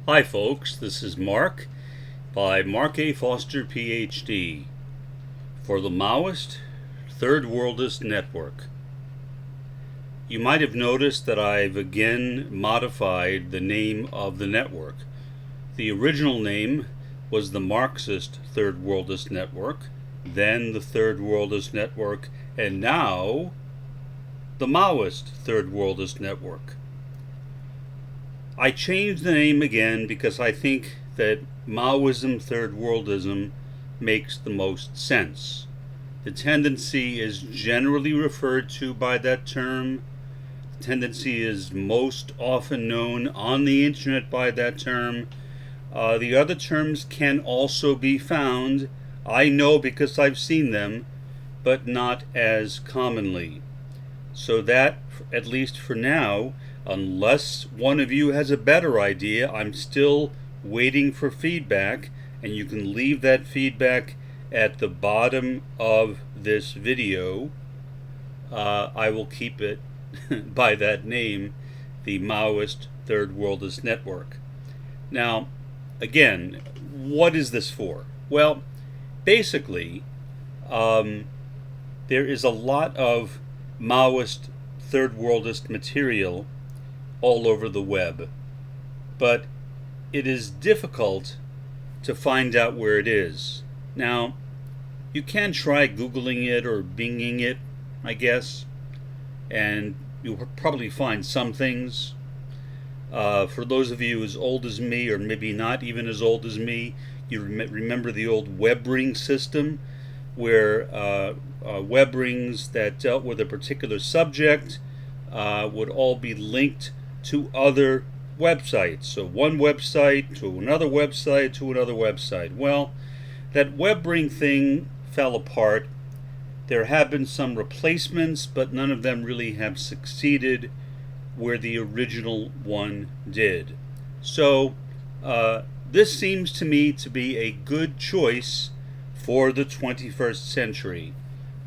Hi folks, this is Mark by Mark A. Foster, Ph.D. for the Maoist Third Worldist Network. You might have noticed that I've again modified the name of the network. The original name was the Marxist Third Worldist Network, then the Third Worldist Network, and now the Maoist Third Worldist Network. I changed the name again because I think that Maoism Third Worldism makes the most sense. The tendency is generally referred to by that term. The tendency is most often known on the internet by that term. The other terms can also be found, I know because I've seen them, but not as commonly. So that, at least for now, unless one of you has a better idea, I'm still waiting for feedback, and you can leave that feedback at the bottom of this video. I will keep it by that name, the Maoist Third Worldist Network. Now, again, what is this for? Well, basically, there is a lot of Maoist Third Worldist material all over the web, but it is difficult to find out where it is. Now, you can try Googling it or Binging it, I guess, and you'll probably find some things. For those of you as old as me, or maybe not even as old as me, you remember the old web ring system, where web rings that dealt with a particular subject would all be linked to other websites. So one website to another website to another website. Well, that web ring thing fell apart. There have been some replacements, but none of them really have succeeded where the original one did. So this seems to me to be a good choice for the 21st century,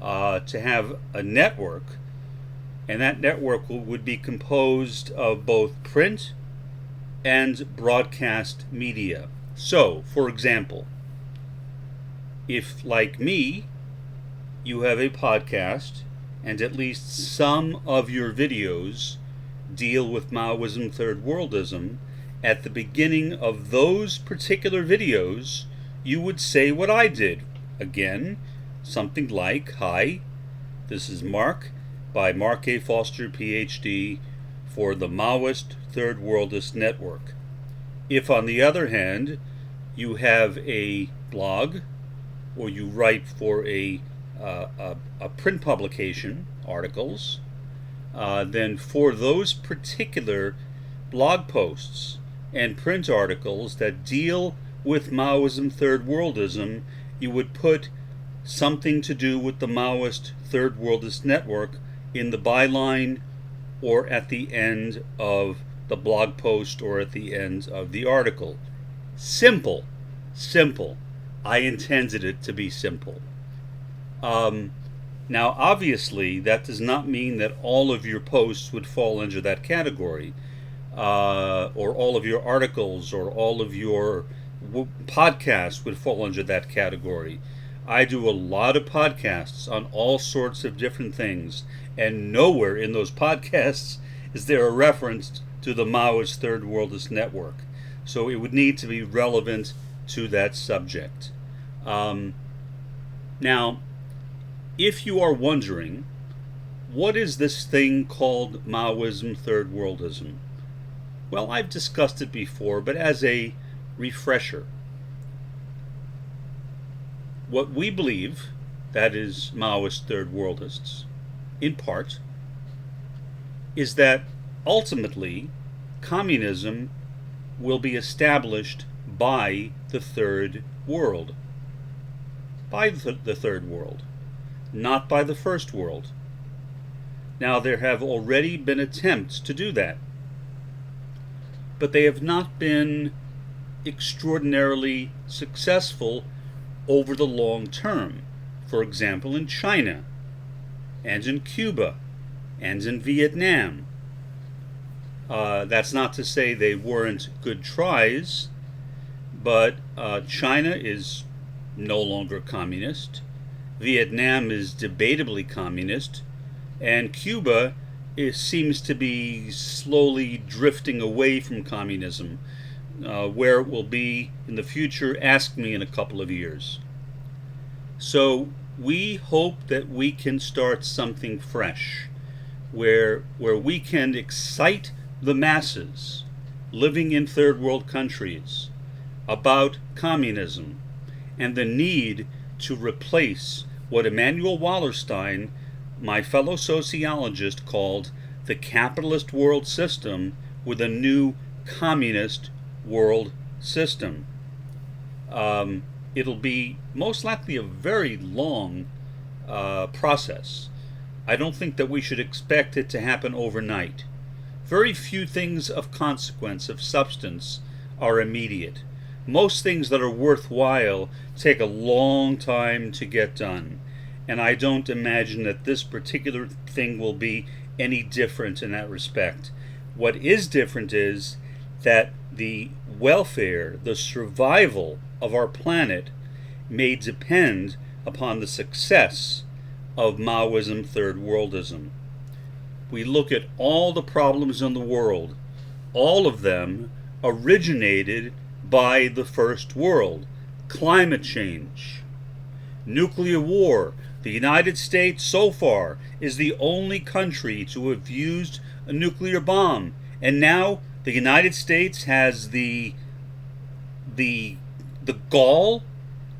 to have a network, and that network would be composed of both print and broadcast media. So, for example, if, like me, you have a podcast and at least some of your videos deal with Maoism Third Worldism, at the beginning of those particular videos, you would say what I did. Again, something like, "Hi, this is Mark by Mark A. Foster, Ph.D. for the Maoist Third Worldist Network." If, on the other hand, you have a blog or you write for a print publication, articles, then for those particular blog posts and print articles that deal with Maoism Third Worldism, you would put something to do with the Maoist Third Worldist Network in the byline or at the end of the blog post or at the end of the article. Simple. Simple. I intended it to be simple. Now, obviously, that does not mean that all of your posts would fall under that category, or all of your articles or all of your podcasts would fall under that category. I do a lot of podcasts on all sorts of different things, and nowhere in those podcasts is there a reference to the Maoist Third Worldist Network. So it would need to be relevant to that subject. Now, if you are wondering, what is this thing called Maoism Third Worldism? Well, I've discussed it before, but as a refresher, what we believe, that is Maoist Third Worldists, in part, is that ultimately communism will be established by the Third World. By the Third World, not by the First World. Now, there have already been attempts to do that, but they have not been extraordinarily successful over the long term. For example, in China, and in Cuba, and in Vietnam. That's not to say they weren't good tries, but China is no longer communist. Vietnam is debatably communist, and Cuba seems to be slowly drifting away from communism. Where it will be in the future, ask me in a couple of years. So we hope that we can start something fresh, where we can excite the masses living in third world countries about communism and the need to replace what Emanuel Wallerstein, my fellow sociologist, called the capitalist world system with a new communist world system. It'll be most likely a very long process. I don't think that we should expect it to happen overnight. Very few things of consequence, of substance, are immediate. Most things that are worthwhile take a long time to get done, and I don't imagine that this particular thing will be any different in that respect. What is different is that the welfare, the survival of our planet may depend upon the success of Maoism Third Worldism. We look at all the problems in the world. All of them originated by the first world. Climate change, nuclear war. The United States so far is the only country to have used a nuclear bomb, and now the United States has the gall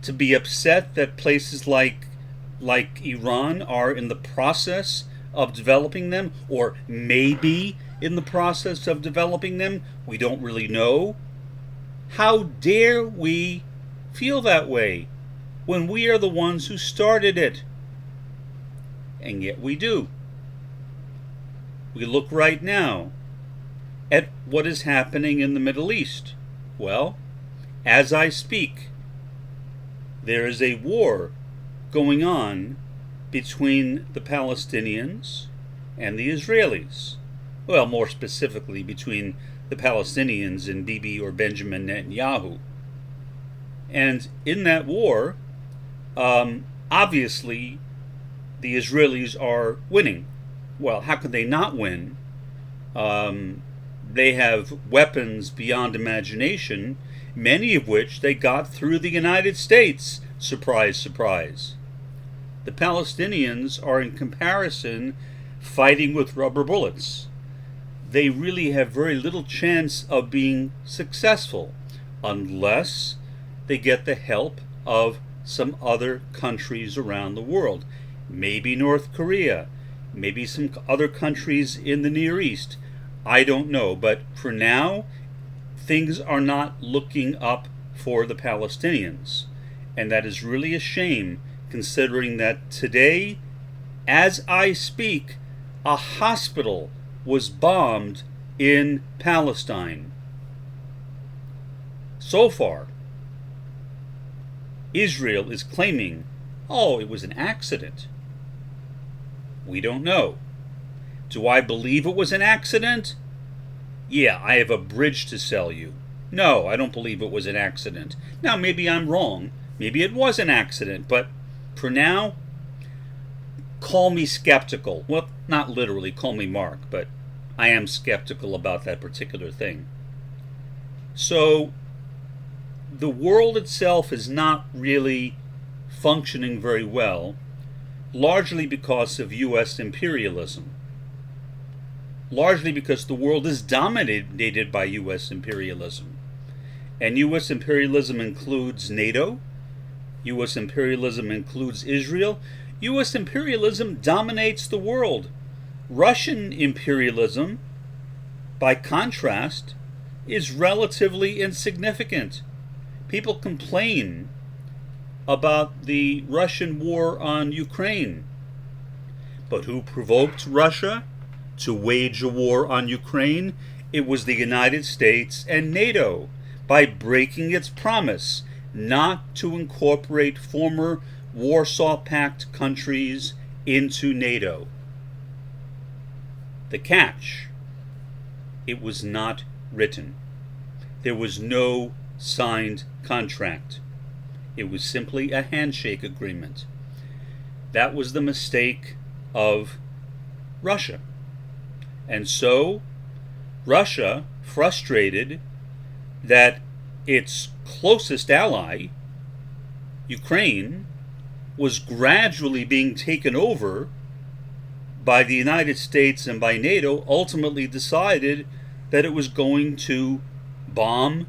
to be upset that places like Iran are in the process of developing them, or maybe in the process of developing them. We don't really know. How dare we feel that way when we are the ones who started it? And yet we do. We look right now at what is happening in the Middle East. Well, as I speak, there is a war going on between the Palestinians and the Israelis. Well, more specifically, between the Palestinians and Bibi or Benjamin Netanyahu. And in that war, obviously, the Israelis are winning. Well, how could they not win? They have weapons beyond imagination, many of which they got through the United States. Surprise, surprise. The Palestinians are, in comparison, fighting with rubber bullets. They really have very little chance of being successful unless they get the help of some other countries around the world. Maybe North Korea, maybe some other countries in the Near East. I don't know, but for now, things are not looking up for the Palestinians. And that is really a shame, considering that today, as I speak, a hospital was bombed in Palestine. So far, Israel is claiming, oh, it was an accident. We don't know. Do I believe it was an accident? Yeah, I have a bridge to sell you. No, I don't believe it was an accident. Now, maybe I'm wrong. Maybe it was an accident, but for now, call me skeptical. Well, not literally, call me Mark, but I am skeptical about that particular thing. So, the world itself is not really functioning very well, largely because of U.S. imperialism. Largely because the world is dominated by U.S. imperialism. And U.S. imperialism includes NATO. U.S. imperialism includes Israel. U.S. imperialism dominates the world. Russian imperialism, by contrast, is relatively insignificant. People complain about the Russian war on Ukraine. But who provoked Russia to wage a war on Ukraine? It was the United States and NATO, by breaking its promise not to incorporate former Warsaw Pact countries into NATO. The catch: It was not written. There was no signed contract. It was simply a handshake agreement. That was the mistake of Russia. And so Russia, frustrated that its closest ally, Ukraine, was gradually being taken over by the United States and by NATO, ultimately decided that it was going to bomb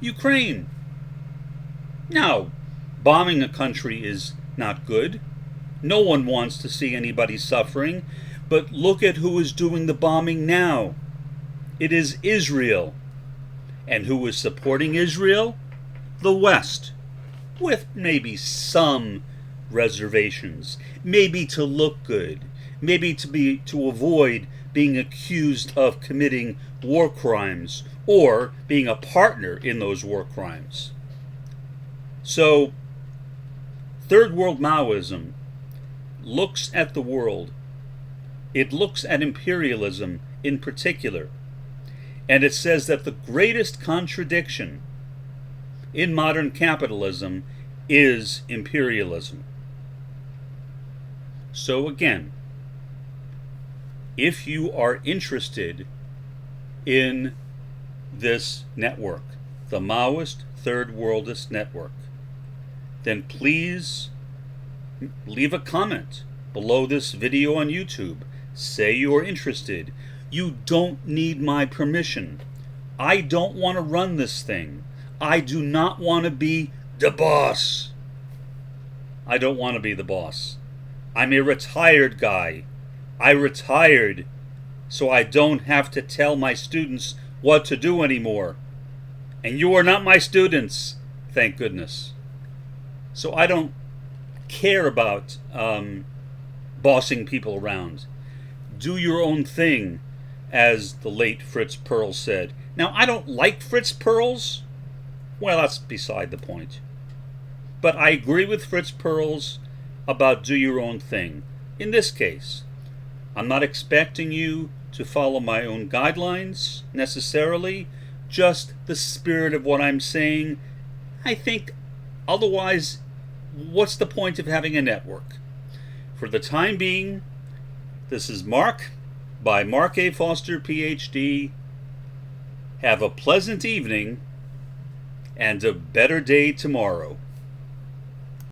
Ukraine. Now, bombing a country is not good. No one wants to see anybody suffering, but look at who is doing the bombing now. It is Israel. And who is supporting Israel? The West, with maybe some reservations, maybe to look good, maybe to avoid being accused of committing war crimes or being a partner in those war crimes. So, Third World Maoism looks at the world. It looks at imperialism in particular. And it says that the greatest contradiction in modern capitalism is imperialism. So again, if you are interested in this network, the Maoist Third Worldist Network, then please leave a comment below this video on YouTube. Say you're interested. You don't need my permission. I don't want to run this thing. I do not want to be the boss. I don't want to be the boss. I'm a retired guy. I retired so I don't have to tell my students what to do anymore. And you are not my students, thank goodness. So I don't care about bossing people around. Do your own thing, as the late Fritz Perls said. Now, I don't like Fritz Perls. Well, that's beside the point. But I agree with Fritz Perls about do your own thing. In this case, I'm not expecting you to follow my own guidelines necessarily, just the spirit of what I'm saying. I think otherwise, what's the point of having a network? For the time being, this is Mark by Mark A. Foster, Ph.D. Have a pleasant evening and a better day tomorrow.